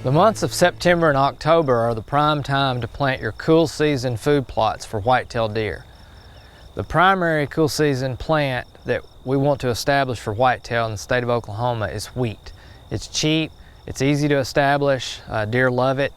The months of September and October are the prime time to plant your cool season food plots for white-tailed deer. The primary cool season plant that we want to establish for whitetail in the state of Oklahoma is wheat. It's cheap, it's easy to establish, deer love it,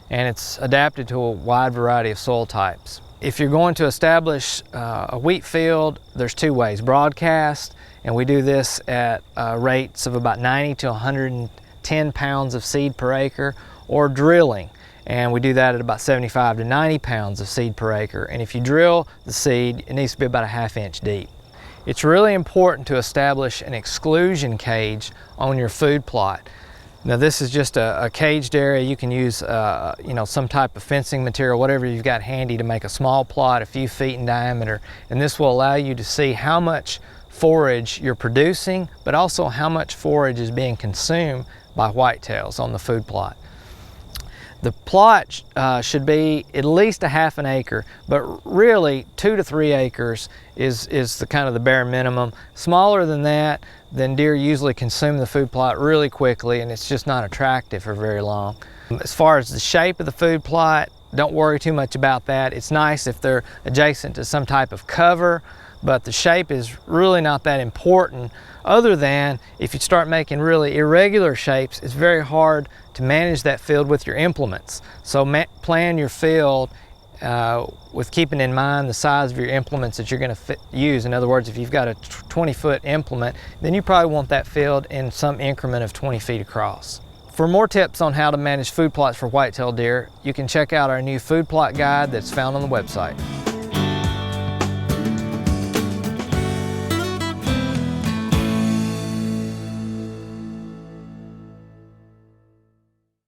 and it's adapted to a wide variety of soil types. If you're going to establish a wheat field, there's two ways: broadcast, and we do this at rates of about 90 to 110 pounds of seed per acre, or drilling, and we do that at about 75 to 90 pounds of seed per acre. And if you drill the seed, it needs to be about a half-inch deep. It's really important to establish an exclusion cage on your food plot. Now, this is just a caged area. You can use some type of fencing material, whatever you've got handy, to make a small plot a few feet in diameter, and this will allow you to see how much forage you're producing, but also how much forage is being consumed by whitetails on the food plot. The plot should be at least a half an acre, but really 2 to 3 acres is the kind of the bare minimum. Smaller than that, then deer usually consume the food plot really quickly, and it's just not attractive for very long. As far as the shape of the food plot, don't worry too much about that. It's nice if they're adjacent to some type of cover, but the shape is really not that important, other than if you start making really irregular shapes, it's very hard to manage that field with your implements. So plan your field with keeping in mind the size of your implements that you're going to use. In other words, if you've got a 20-foot implement, then you probably want that field in some increment of 20 feet across. For more tips on how to manage food plots for whitetail deer, you can check out our new food plot guide that's found on the website.